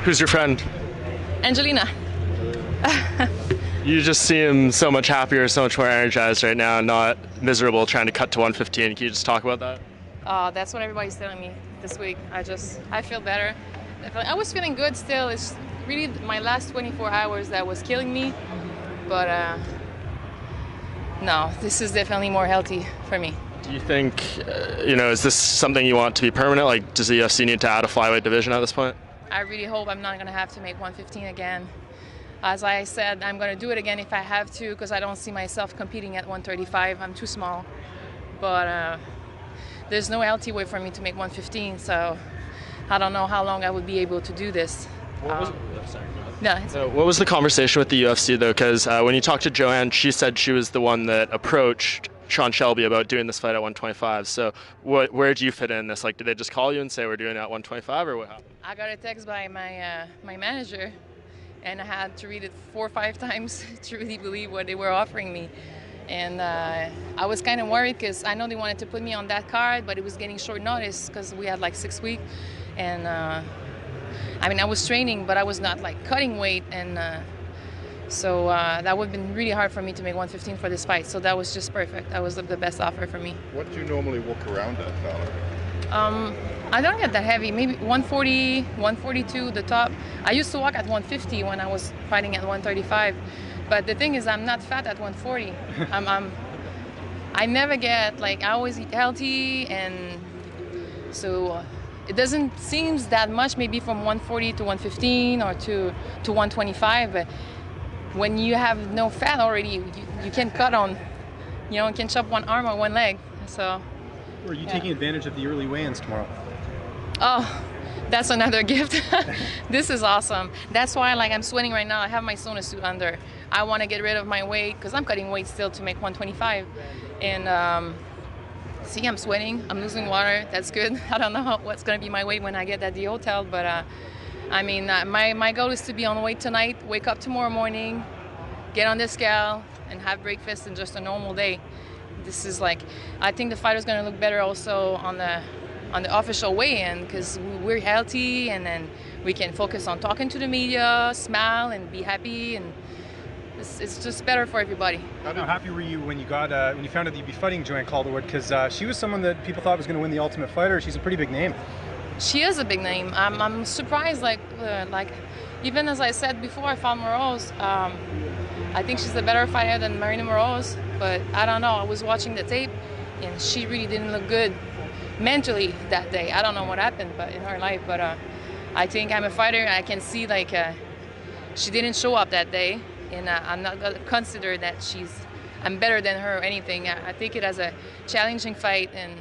Who's your friend? Angelina. You just seem so much happier, so much more energized right now, not miserable trying to cut to 115. Can you just talk about that? That's what everybody's telling me this week. I feel better. I was feeling good still. It's really my last 24 hours that was killing me. But no, this is definitely more healthy for me. Do you think, is this something you want to be permanent? Like, does the UFC need to add a flyweight division at this point? I really hope I'm not going to have to make 115 again. As I said, I'm going to do it again if I have to, because I don't see myself competing at 135. I'm too small. But there's no healthy way for me to make 115, so I don't know how long I would be able to do this. What was the conversation with the UFC, though? Because when you talked to Joanne, she said she was the one that approached Sean Shelby about doing this fight at 125. So where do you fit in this? Like, did they just call you and say we're doing it at 125, or what happened? I got a text by my manager, and I had to read it 4 or 5 times to really believe what they were offering me. And I was kind of worried because I know they wanted to put me on that card, but it was getting short notice because we had like 6 weeks. And I was training, but I was not like cutting weight. And so that would have been really hard for me to make 115 for this fight. So that was just perfect. That was the best offer for me. What do you normally walk around at, Valerie? I don't get that heavy. Maybe 140, 142, the top. I used to walk at 150 when I was fighting at 135. But the thing is, I'm not fat at 140. I never get, I always eat healthy, and so it doesn't seem that much, maybe from 140 to 115 or to 125. But when you have no fat already, you can cut on, you can chop one arm or one leg. So. Are you taking advantage of the early weigh-ins tomorrow? Oh, that's another gift. This is awesome. That's why I'm sweating right now. I have my sauna suit under. I want to get rid of my weight because I'm cutting weight still to make 125. And see, I'm sweating. I'm losing water. That's good. I don't know what's going to be my weight when I get at the hotel. But my goal is to be on weight tonight, wake up tomorrow morning, get on the scale, and have breakfast in just a normal day. This is I think the fighter's going to look better also on the official weigh-in because we're healthy, and then we can focus on talking to the media, smile, and be happy, and it's just better for everybody. How happy were you when you got when you found out that you'd be fighting Joanne Calderwood? Because she was someone that people thought was going to win the Ultimate Fighter. She's a pretty big name. She is a big name. I'm surprised. Even as I said before, I fought Moroz. I think she's a better fighter than Marina Moroz, but I don't know. I was watching the tape, and she really didn't look good mentally that day. I don't know what happened, but in her life. But I think I'm a fighter. I can see she didn't show up that day, and I'm not gonna consider that I'm better than her or anything. I take it as a challenging fight, and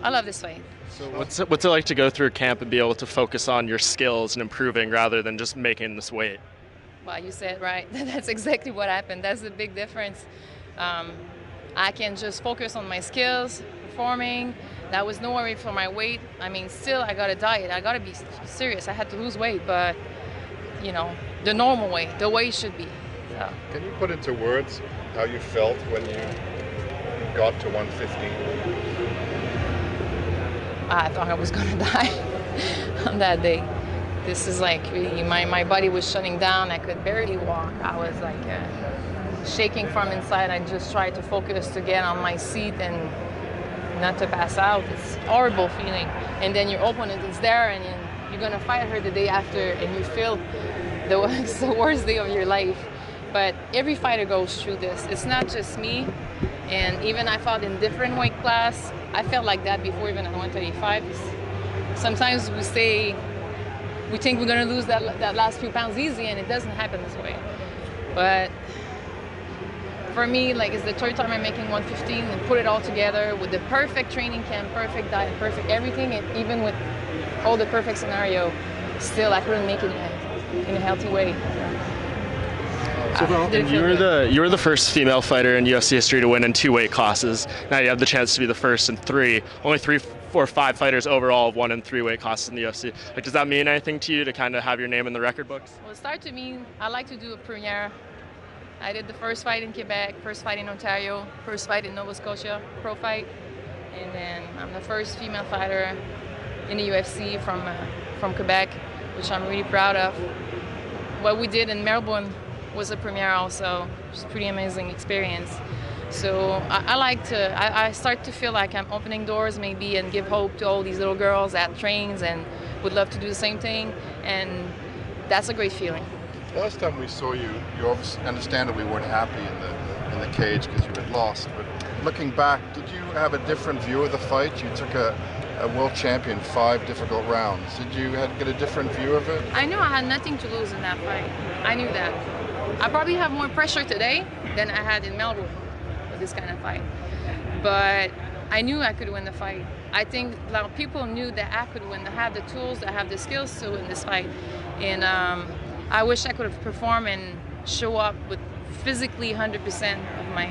I love this fight. So what's it like to go through camp and be able to focus on your skills and improving rather than just making this weight? Well, you said right. That's exactly what happened. That's the big difference. I can just focus on my skills, performing. That was no worry for my weight. Still, I got a diet. I got to be serious. I had to lose weight, but, the normal way, the way it should be. So. Can you put into words how you felt when you got to 115? I thought I was going to die on that day. This is really, my body was shutting down. I could barely walk. I was shaking from inside. I just tried to focus to get on my seat and not to pass out. It's a horrible feeling. And then your opponent is there, and you're going to fight her the day after, and you feel it's the worst day of your life. But every fighter goes through this. It's not just me. And even I fought in different weight class. I felt like that before, even at 135. Sometimes we think we're going to lose that last few pounds easy, and it doesn't happen this way. But for me, it's the third time I'm making 115, and put it all together with the perfect training camp, perfect diet, perfect everything, and even with all the perfect scenario, still I couldn't make it in a healthy way. You were the first female fighter in UFC history to win in 2 weight classes. Now you have the chance to be the first in 3. Only 3, 4, 5 fighters overall have won in 3 weight classes in the UFC. Does that mean anything to you to kind of have your name in the record books? Well, it started to mean I like to do a premiere. I did the first fight in Quebec, first fight in Ontario, first fight in Nova Scotia, pro fight, and then I'm the first female fighter in the UFC from Quebec. which I'm really proud of. What we did in Melbourne was a premiere also. It's a pretty amazing experience. So I start to feel like I'm opening doors maybe and give hope to all these little girls that trains and would love to do the same thing, and that's a great feeling. Last time we saw you, you obviously understandably weren't happy in the cage because you had lost. But looking back, did you have a different view of the fight? You took a world champion 5 difficult rounds. Did you get a different view of it? I knew I had nothing to lose in that fight. I knew that. I probably have more pressure today than I had in Melbourne with this kind of fight. But I knew I could win the fight. I think a lot of people knew that I could win. I have the tools, I have the skills to win this fight. And I wish I could have performed and show up with physically 100% of my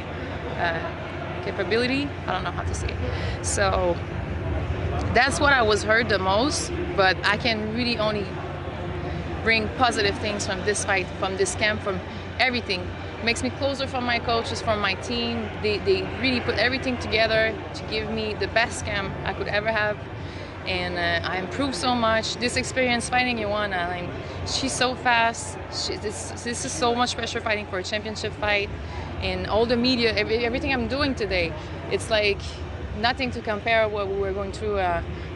capability. I don't know how to say it. So that's what I was hurt the most, but I can really only bring positive things from this fight, from this camp, from everything. It makes me closer from my coaches, from my team. They really put everything together to give me the best camp I could ever have. And I improved so much. This experience fighting Joanna, she's so fast. This is so much pressure fighting for a championship fight. And all the media, everything I'm doing today, it's like nothing to compare what we were going through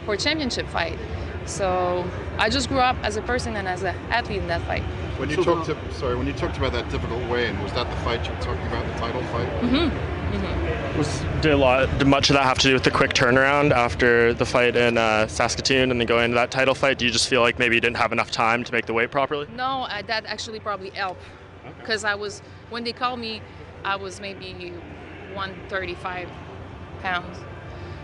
for a championship fight. So I just grew up as a person and as an athlete in that fight. When you talked about that difficult weigh-in, was that the fight you were talking about, the title fight? Mm-hmm. Did much of that have to do with the quick turnaround after the fight in Saskatoon and then going into that title fight? Do you just feel like maybe you didn't have enough time to make the weight properly? No, that actually probably helped. Because when they called me, I was maybe 135 pounds.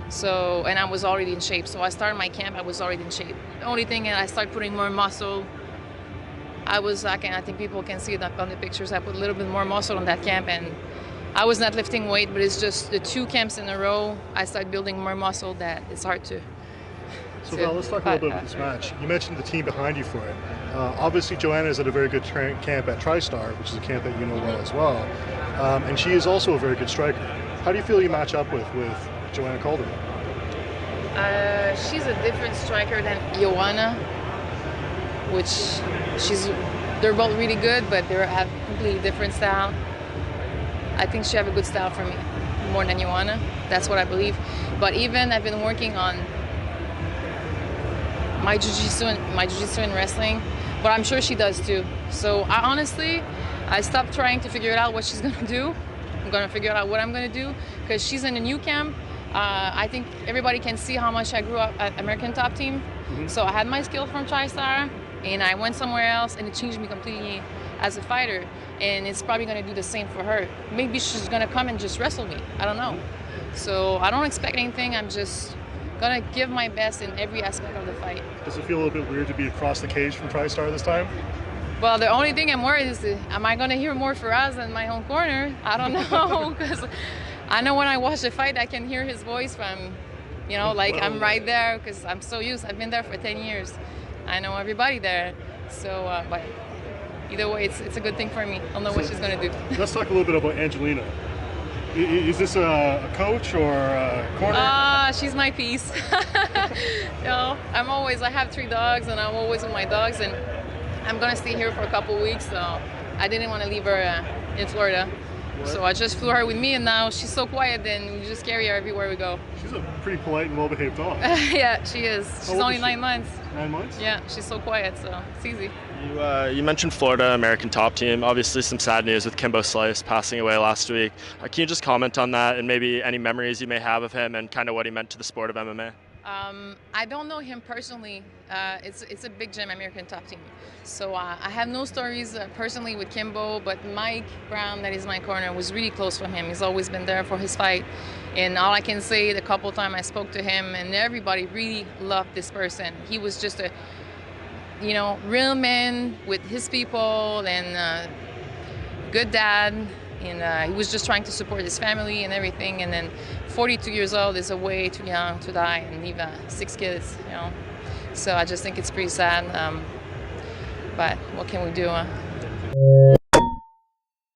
So, and I was already in shape. So I started my camp, I was already in shape. The only thing, I started putting more muscle. I think people can see that on the pictures. I put a little bit more muscle on that camp, and I was not lifting weight, but it's just the 2 camps in a row, I started building more muscle that it's hard to. So Val, let's talk a little bit about this match. You mentioned the team behind you for it. Obviously, Joanna is at a very good camp at TriStar, which is a camp that you know well as well. And she is also a very good striker. How do you feel you match up with Joanna Calder? She's a different striker than Joanna, which they're both really good, but they have completely different style. I think she have a good style for me, more than Joanna. That's what I believe. But even I've been working on my jiu-jitsu and wrestling, but I'm sure she does too. So I stopped trying to figure out what she's gonna do. I'm gonna figure out what I'm gonna do, because she's in a new camp. I think everybody can see how much I grew up at American Top Team. Mm-hmm. So I had my skill from TriStar, and I went somewhere else, and it changed me completely as a fighter. And it's probably going to do the same for her. Maybe she's going to come and just wrestle me. I don't know. So I don't expect anything. I'm just going to give my best in every aspect of the fight. Does it feel a little bit weird to be across the cage from TriStar this time? Well, the only thing I'm worried is, am I going to hear more Faraz in my own corner? I don't know, because I know when I watch the fight, I can hear his voice from, I'm right there, because I'm so used. I've been there for 10 years. I know everybody there. So, but either way, it's a good thing for me. I'll know what she's going to do. Let's talk a little bit about Angelina. Is this a coach or a corner? She's my piece. I have 3 dogs, and I'm always with my dogs, and I'm going to stay here for a couple weeks, so I didn't want to leave her in Florida. What? So I just flew her with me, and now she's so quiet, and we just carry her everywhere we go. She's a pretty polite and well-behaved dog. Yeah, she is. She's only 9 months. 9 months? Yeah, she's so quiet, so it's easy. You mentioned Florida American Top Team. Obviously, some sad news with Kimbo Slice passing away last week. Can you just comment on that and maybe any memories you may have of him and kind of what he meant to the sport of MMA? I don't know him personally. It's a big gym, American Top Team. So I have no stories personally with Kimbo, but Mike Brown, that is my corner, was really close for him. He's always been there for his fight. And all I can say, the couple times I spoke to him, and everybody really loved this person. He was just a real man with his people, and good dad, and he was just trying to support his family and everything. And then 42 years old is a way too young to die and leave 6 kids, So I just think it's pretty sad, but what can we do?